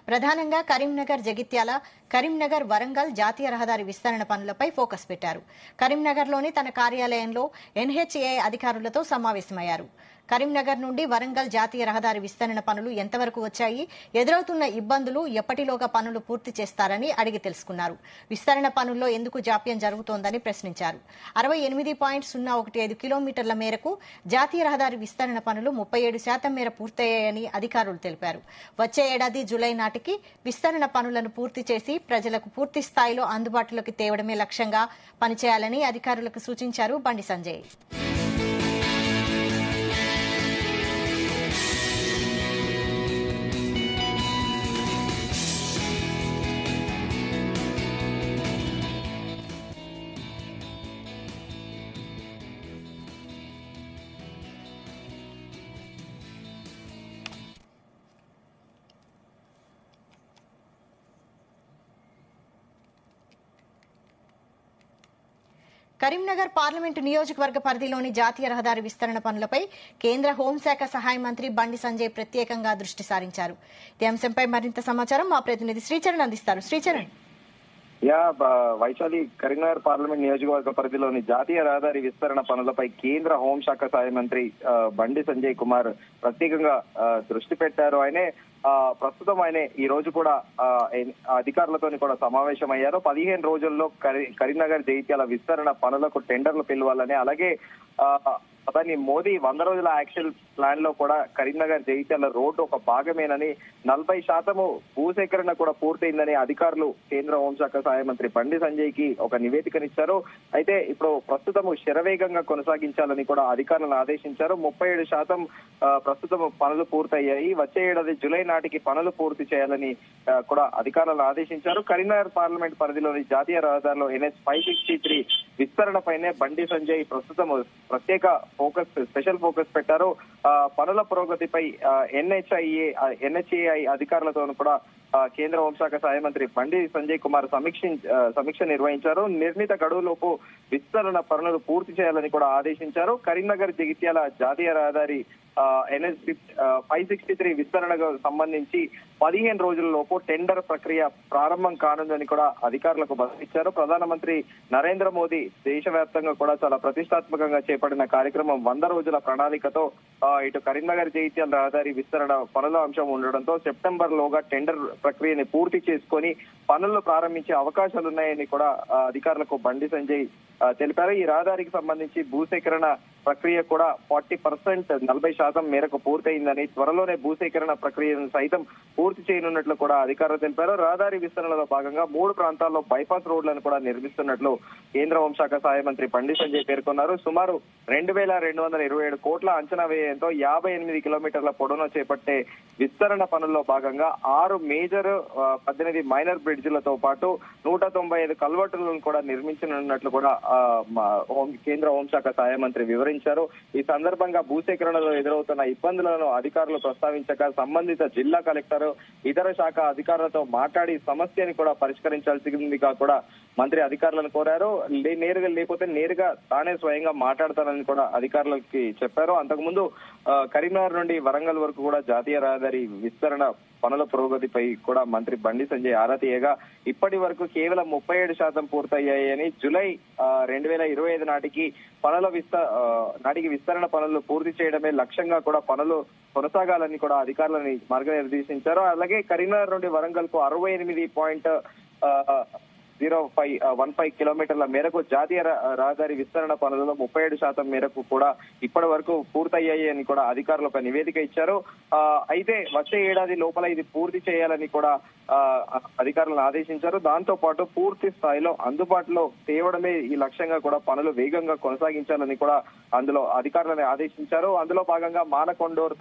ప్రధానంగా కరీంనగర్, జగిత్యాల, కరీంనగర్, వరంగల్ జాతీయ రహదారి విస్తరణ పనులపై ఫోకస్ పెట్టారు. కరీంనగర్లోని తన కార్యాలయంలో ఎన్హెచ్ఏఐ అధికారులతో సమావేశమయ్యారు. కరీంనగర్ నుండి వరంగల్ జాతీయ రహదారి విస్తరణ పనులు ఎంతవరకు వచ్చాయి, ఎదురవుతున్న ఇబ్బందులు, ఎప్పటిలోగా పనులు పూర్తి చేస్తారని అడిగి తెలుసుకున్నారు. విస్తరణ పనుల్లో ఎందుకు జాప్యం జరుగుతోందని ప్రశ్నించారు. 68.015 కిలోమీటర్ల మేరకు జాతీయ రహదారి విస్తరణ పనులు 37% మేర పూర్తయ్యాయని అధికారులు తెలిపారు. వచ్చే ఏడాది జూలై నాటికి విస్తరణ పనులను పూర్తి చేసి ప్రజలకు పూర్తి స్థాయిలో అందుబాటులోకి తేవడమే లక్ష్యంగా పనిచేయాలని అధికారులకు సూచించారు బండి సంజయ్. కరీంనగర్ పార్లమెంటు నియోజకవర్గ పరిధిలోని జాతీయ రహదారి విస్తరణ పనులపై కేంద్ర హోంశాఖ సహాయ మంత్రి బండి సంజయ్ ప్రత్యేకంగా దృష్టి సారించారు. ఈ అంశంపై మరింత సమాచారం మా ప్రతినిధి శ్రీచరణ్ అందిస్తారు. శ్రీచరణ్. వైశాలి, కరీంనగర్ పార్లమెంట్ నియోజకవర్గ పరిధిలోని జాతీయ రహదారి విస్తరణ పనులపై కేంద్ర హోంశాఖ సహాయ మంత్రి బండి సంజయ్ కుమార్ ప్రత్యేకంగా దృష్టి పెట్టారు. ప్రస్తుతం ఆయన ఈ రోజు కూడా అధికారులతో కూడా సమావేశమయ్యారు. 15 రోజుల్లో కరీంనగర్ జగిత్యాల విస్తరణ పనులకు టెండర్లు పిలవాలని, అలాగే ప్రధాని మోదీ 100 రోజుల యాక్షన్ ప్లాన్ లో కూడా కరీంనగర్ జగిత్యాల రోడ్డు ఒక భాగమేనని, 40% భూసేకరణ కూడా పూర్తయిందని అధికారులు కేంద్ర హోంశాఖ సహాయ మంత్రి బండి సంజయ్ కి ఒక నివేదికనిచ్చారు. అయితే ఇప్పుడు ప్రస్తుతం శరవేగంగా కొనసాగించాలని కూడా అధికారులను ఆదేశించారు. 37% ప్రస్తుతం పనులు పూర్తయ్యాయి. వచ్చే ఏడాది జూలై నాటికి పనులు పూర్తి చేయాలని కూడా అధికారులను ఆదేశించారు. కరీంనగర్ పార్లమెంట్ పరిధిలోని జాతీయ రహదారిలో NH 563 విస్తరణ పైనే బండి సంజయ్ ప్రస్తుతం ప్రత్యేక స్పెషల్ ఫోకస్ పెట్టారు. పనుల పురోగతిపై NHAI అధికారులతో కూడా కేంద్ర హోంశాఖ సహాయ మంత్రి బండి సంజయ్ కుమార్ సమీక్ష నిర్వహించారు. నిర్ణీత గడువులోపు విస్తరణ పనులు పూర్తి చేయాలని కూడా ఆదేశించారు. కరీంనగర్ జగిత్యాల జాతీయ రహదారి NH 563 విస్తరణకు సంబంధించి 15 రోజులలోపు టెండర్ ప్రక్రియ ప్రారంభం కానుందని కూడా అధికారులకు బదిలిచ్చారు. ప్రధానమంత్రి నరేంద్ర మోదీ దేశవ్యాప్తంగా కూడా చాలా ప్రతిష్టాత్మకంగా చేపట్టిన కార్యక్రమం 100 రోజుల ప్రణాళికతో ఇటు కరీంనగర్ జగిత్యాల రహదారి విస్తరణ పనుల అంశం ఉండడంతో సెప్టెంబర్ లోగా టెండర్ ప్రక్రియని పూర్తి చేసుకొని పనులు ప్రారంభించే అవకాశాలున్నాయని కూడా అధికారులకు బండి సంజయ్ తెలిపారు. ఈ రహదారికి సంబంధించి భూసేకరణ ప్రక్రియ కూడా 40% 40% మేరకు పూర్తయిందని, త్వరలోనే భూసేకరణ ప్రక్రియను సైతం పూర్తి చేయనున్నట్లు కూడా అధికారులు తెలిపారు. రహదారి విస్తరణలో భాగంగా 3 ప్రాంతాల్లో బైపాస్ రోడ్లను కూడా నిర్మిస్తున్నట్లు కేంద్ర హోంశాఖ సహాయ మంత్రి బండి సంజయ్ పేర్కొన్నారు. సుమారు 2227 కోట్ల అంచనా వ్యయంతో 58 కిలోమీటర్ల పొడవును చేపట్టే విస్తరణ పనుల్లో భాగంగా 6 మేజర్ 18 మైనర్ బ్రిడ్జిలతో పాటు 195 కల్వర్టులను కూడా నిర్మించనున్నట్లు కూడా కేంద్ర హోంశాఖ సహాయ మంత్రి వివరించారు. ఈ సందర్భంగా భూసేకరణలో ఎదురవుతున్న ఇబ్బందులను అధికారులు ప్రస్తావించగా సంబంధిత జిల్లా కలెక్టర్, ఇతర శాఖ అధికారులతో మాట్లాడి సమస్యని కూడా పరిష్కరించాల్సిందిగా కూడా మంత్రి అధికారులను కోరారు. నేరుగా తానే స్వయంగా మాట్లాడతానని కూడా అధికారులకి చెప్పారు. అంతకుముందు కరీంనగర్ నుండి వరంగల్ వరకు కూడా జాతీయ రహదారి విస్తరణ పనుల పురోగతిపై కూడా మంత్రి బండి సంజయ్ ఆరా తీయగా ఇప్పటి వరకు కేవలం 37% పూర్తయ్యాయని, జూలై 2025 నాటికి విస్తరణ పనులు పూర్తి చేయడమే లక్ష్యంగా కూడా పనులు కొనసాగాలని కూడా అధికారులని మార్గనిర్దేశించారు. అలాగే కరీంనగర్ నుండి వరంగల్ కు 68.015 కిలోమీటర్ల మేరకు జాతీయ రహదారి విస్తరణ పనులలో 37% మేరకు కూడా ఇప్పటి వరకు పూర్తయ్యాయి అని కూడా అధికారులు ఒక నివేదిక ఇచ్చారు. అయితే వచ్చే ఏడాది లోపల ఇది పూర్తి చేయాలని కూడా అధికారులను ఆదేశించారు. దాంతో పాటు పూర్తి స్థాయిలో అందుబాటులో తేవడమే ఈ లక్ష్యంగా కూడా పనులు వేగంగా కొనసాగించాలని కూడా అందులో అధికారులను ఆదేశించారు. అందులో భాగంగా మానకొండూరు,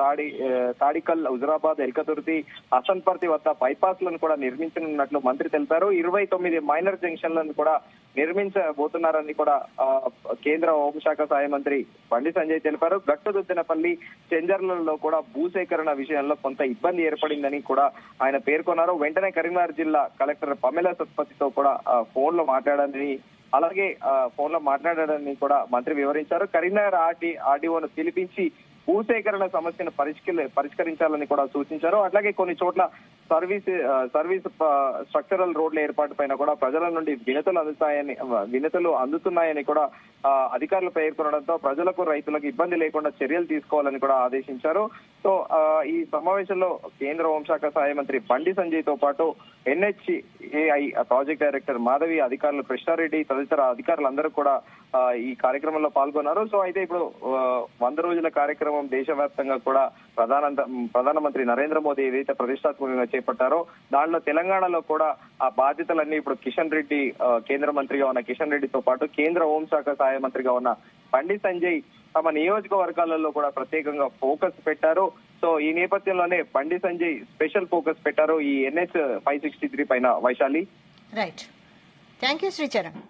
తాడికల్, హుజురాబాద్, ఎల్కతుర్తి, హసన్పర్తి వద్ద బైపాస్ లను కూడా నిర్మించనున్నట్లు మంత్రి తెలిపారు. 29 మైనర్ జంక్షన్లను కూడా నిర్మించబోతున్నారని కూడా కేంద్ర హోంశాఖ సహాయ మంత్రి బండి సంజయ్ తెలిపారు. గట్టుదుద్దినపల్లి, చెంజర్లలో కూడా భూసేకరణ విషయంలో కొంత ఇబ్బంది ఏర్పడిందని కూడా ఆయన పేర్కొన్నారు. వెంటనే కరీంనగర్ జిల్లా కలెక్టర్ పమేలా సత్పతితో కూడా ఫోన్ లో మాట్లాడారని కూడా మంత్రి వివరించారు. కరీంనగర్ ఆర్డీఓను పిలిపించి భూసేకరణ సమస్యను పరిష్కరించాలని కూడా సూచించారు. అట్లాగే కొన్ని చోట్ల సర్వీస్ స్ట్రక్చరల్ రోడ్ల ఏర్పాటు పైన కూడా ప్రజల నుండి వినతులు అందుతున్నాయని కూడా అధికారులు పేర్కొనడంతో ప్రజలకు రైతులకు ఇబ్బంది లేకుండా చర్యలు తీసుకోవాలని కూడా ఆదేశించారు. సో ఈ సమావేశంలో కేంద్ర హోంశాఖ సహాయ మంత్రి బండి సంజయ్ తో పాటు NHAI ప్రాజెక్ట్ డైరెక్టర్ మాధవి, అధికారులు కృష్ణారెడ్డి తదితర అధికారులందరూ కూడా ఈ కార్యక్రమంలో పాల్గొన్నారు. సో అయితే ఇప్పుడు 100 రోజుల కార్యక్రమం దేశవ్యాప్తంగా కూడా ప్రధానమంత్రి నరేంద్ర మోదీ ఏదైతే ప్రతిష్టాత్మకంగా చేపట్టారో దానిలో తెలంగాణలో కూడా ఆ బాధ్యతలన్నీ ఇప్పుడు కిషన్ రెడ్డి, కేంద్ర మంత్రిగా ఉన్న కిషన్ రెడ్డితో పాటు కేంద్ర హోంశాఖ సహాయ మంత్రిగా ఉన్న బండి సంజయ్ తమ నియోజకవర్గాలలో కూడా ప్రత్యేకంగా ఫోకస్ పెట్టారు. సో ఈ నేపథ్యంలోనే బండి సంజయ్ స్పెషల్ ఫోకస్ పెట్టారు ఈ NH 563 పైన. Vaishali, right. Thank you Sricharan.